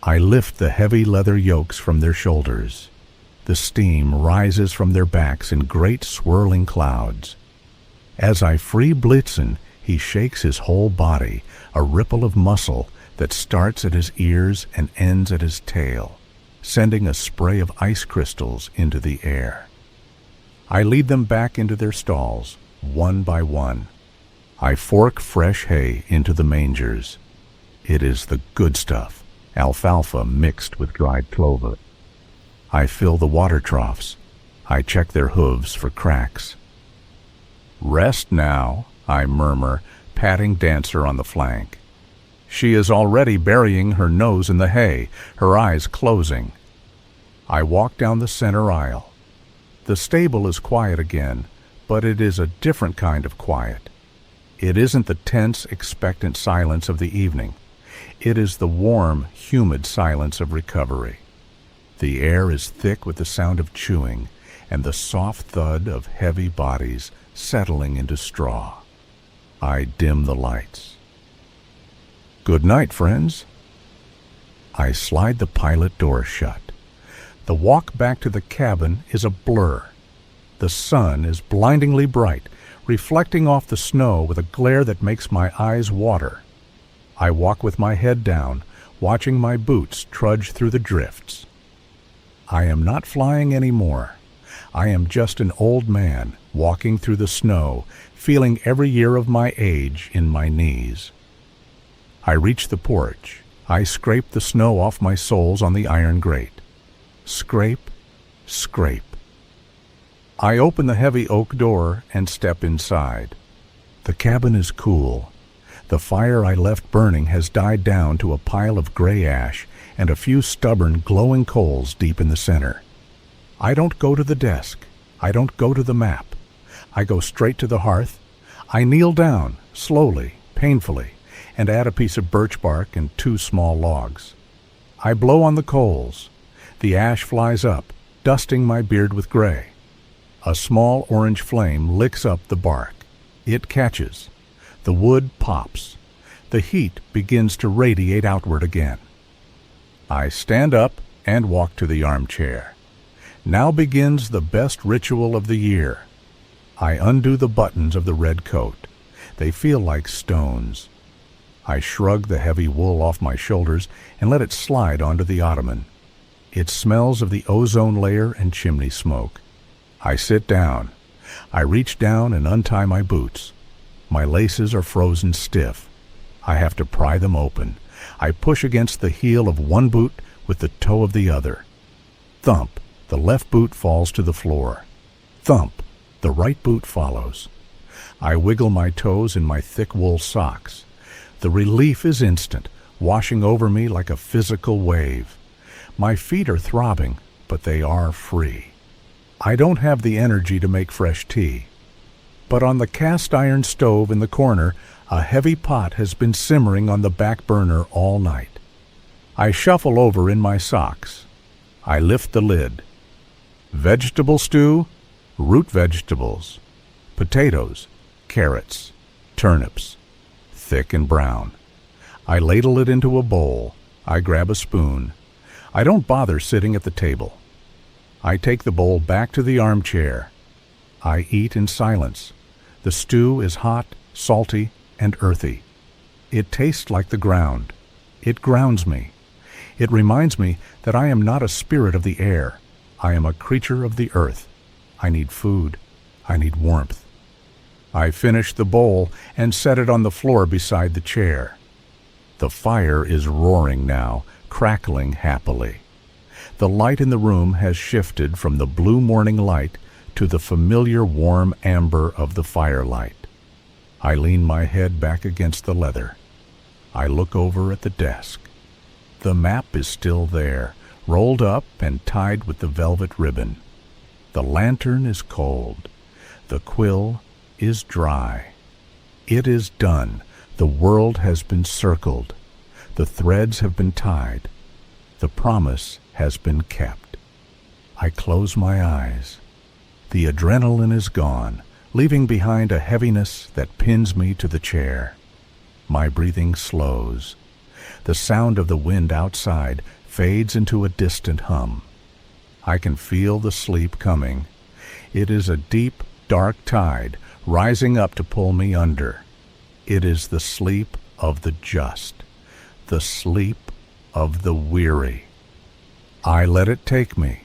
I lift the heavy leather yokes from their shoulders. The steam rises from their backs in great swirling clouds. As I free Blitzen, he shakes his whole body, a ripple of muscle that starts at his ears and ends at his tail, sending a spray of ice crystals into the air. I lead them back into their stalls, one by one. I fork fresh hay into the mangers. It is the good stuff, alfalfa mixed with dried clover. I fill the water troughs. I check their hooves for cracks. "Rest now," I murmur, patting Dancer on the flank. She is already burying her nose in the hay, her eyes closing. I walk down the center aisle. The stable is quiet again, but it is a different kind of quiet. It isn't the tense, expectant silence of the evening. It is the warm, humid silence of recovery. The air is thick with the sound of chewing and the soft thud of heavy bodies settling into straw. I dim the lights. Good night, friends. I slide the pilot door shut. The walk back to the cabin is a blur. The sun is blindingly bright, reflecting off the snow with a glare that makes my eyes water. I walk with my head down, watching my boots trudge through the drifts. I am not flying anymore. I am just an old man walking through the snow, feeling every year of my age in my knees. I reach the porch. I scrape the snow off my soles on the iron grate. Scrape, scrape. I open the heavy oak door and step inside. The cabin is cool. The fire I left burning has died down to a pile of gray ash and a few stubborn, glowing coals deep in the center. I don't go to the desk. I don't go to the map. I go straight to the hearth. I kneel down, slowly, painfully, and add a piece of birch bark and 2 small logs. I blow on the coals. The ash flies up, dusting my beard with gray. A small orange flame licks up the bark. It catches. The wood pops. The heat begins to radiate outward again. I stand up and walk to the armchair. Now begins the best ritual of the year. I undo the buttons of the red coat. They feel like stones. I shrug the heavy wool off my shoulders and let it slide onto the ottoman. It smells of the ozone layer and chimney smoke. I sit down. I reach down and untie my boots. My laces are frozen stiff. I have to pry them open. I push against the heel of one boot with the toe of the other. Thump, the left boot falls to the floor. Thump, the right boot follows. I wiggle my toes in my thick wool socks. The relief is instant, washing over me like a physical wave. My feet are throbbing, but they are free. I don't have the energy to make fresh tea. But on the cast iron stove in the corner, a heavy pot has been simmering on the back burner all night. I shuffle over in my socks. I lift the lid. Vegetable stew, root vegetables, potatoes, carrots, turnips, thick and brown. I ladle it into a bowl. I grab a spoon. I don't bother sitting at the table. I take the bowl back to the armchair. I eat in silence. The stew is hot, salty, and earthy. It tastes like the ground. It grounds me. It reminds me that I am not a spirit of the air. I am a creature of the earth. I need food. I need warmth. I finish the bowl and set it on the floor beside the chair. The fire is roaring now, crackling happily. The light in the room has shifted from the blue morning light to the familiar warm amber of the firelight. I lean my head back against the leather. I look over at the desk. The map is still there, rolled up and tied with the velvet ribbon. The lantern is cold. The quill is dry. It is done. The world has been circled. The threads have been tied. The promise has been kept. I close my eyes. The adrenaline is gone, leaving behind a heaviness that pins me to the chair. My breathing slows. The sound of the wind outside fades into a distant hum. I can feel the sleep coming. It is a deep, dark tide rising up to pull me under. It is the sleep of the just, the sleep of the weary. I let it take me.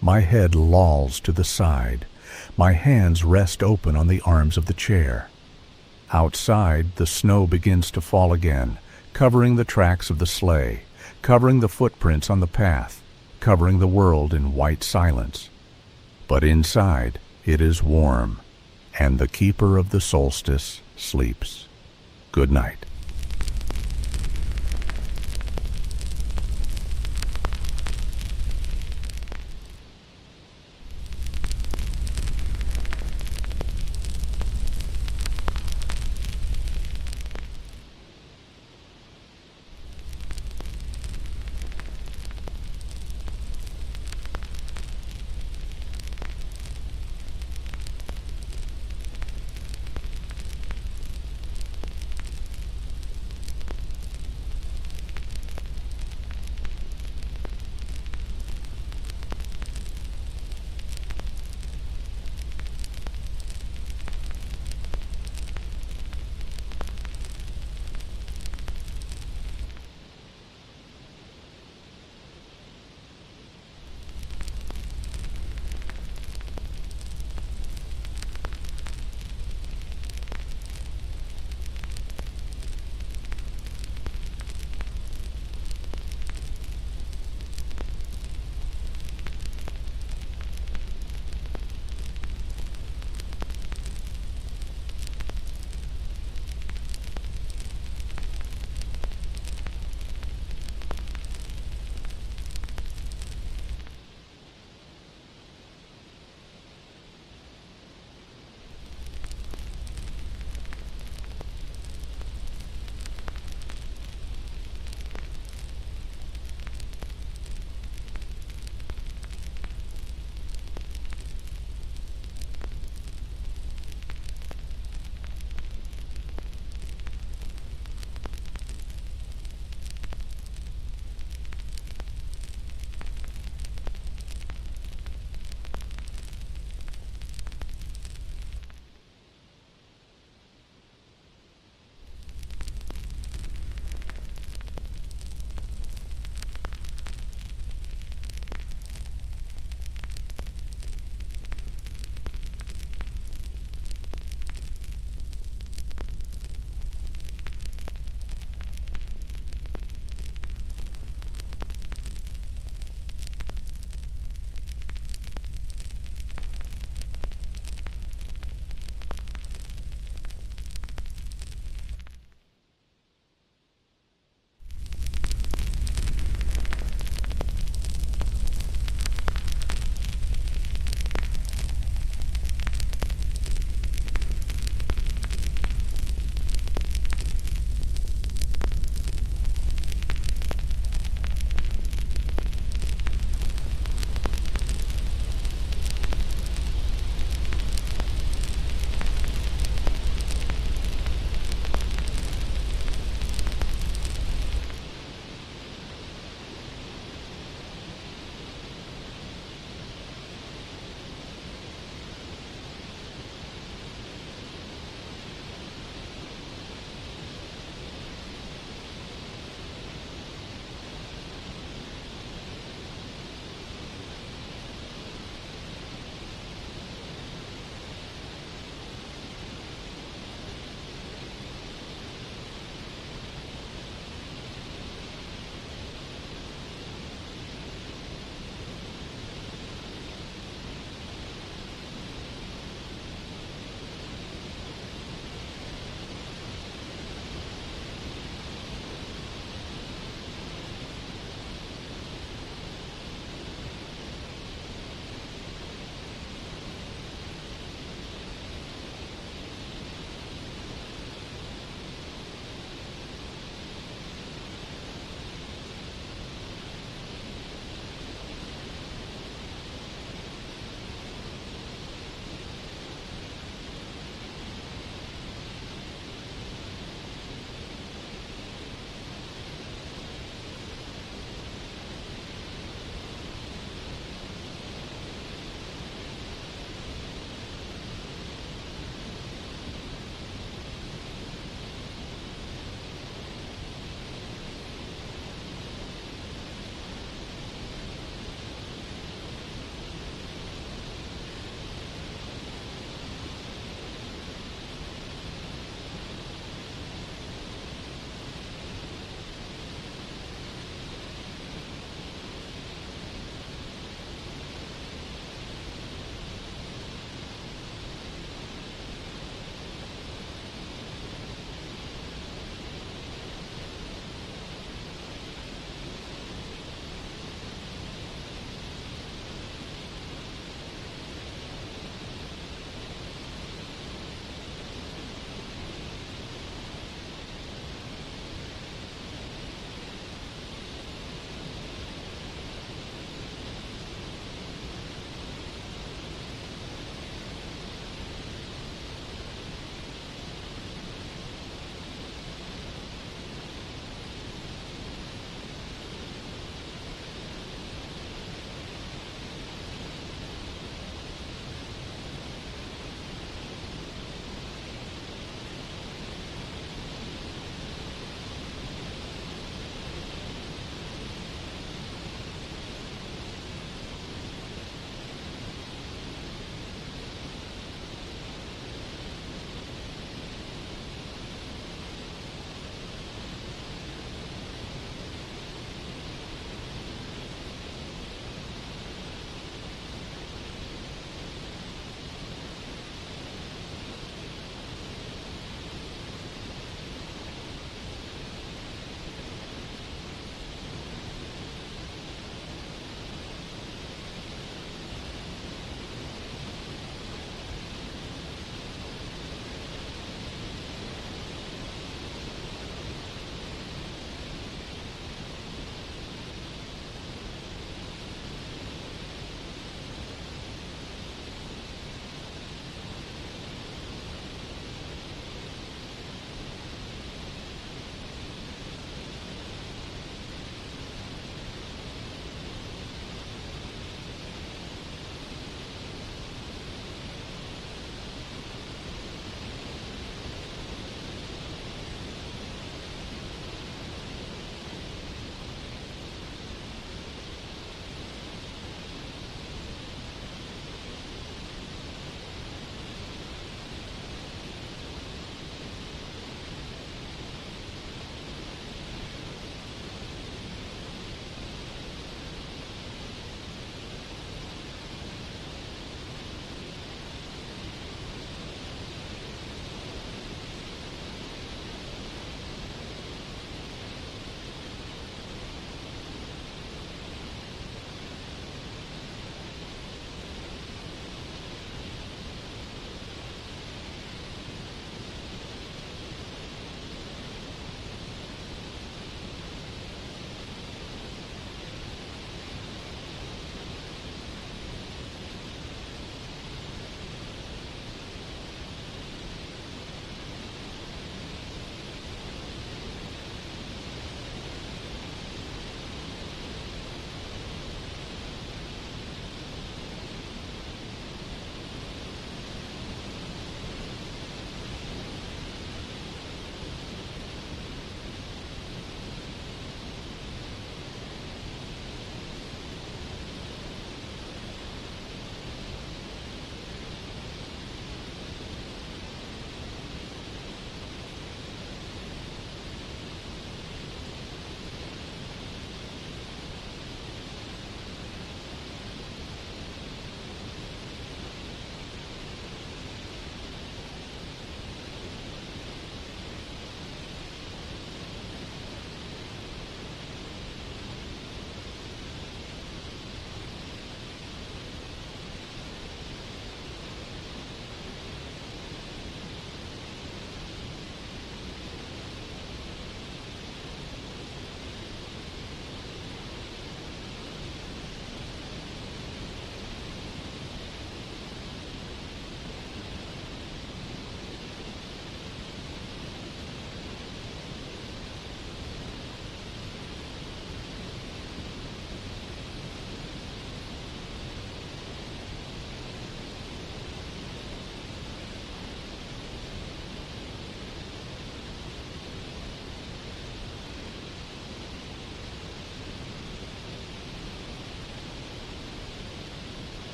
My head lolls to the side. My hands rest open on the arms of the chair. Outside, the snow begins to fall again, covering the tracks of the sleigh, covering the footprints on the path, covering the world in white silence. But inside, it is warm, and the keeper of the solstice sleeps. Good night.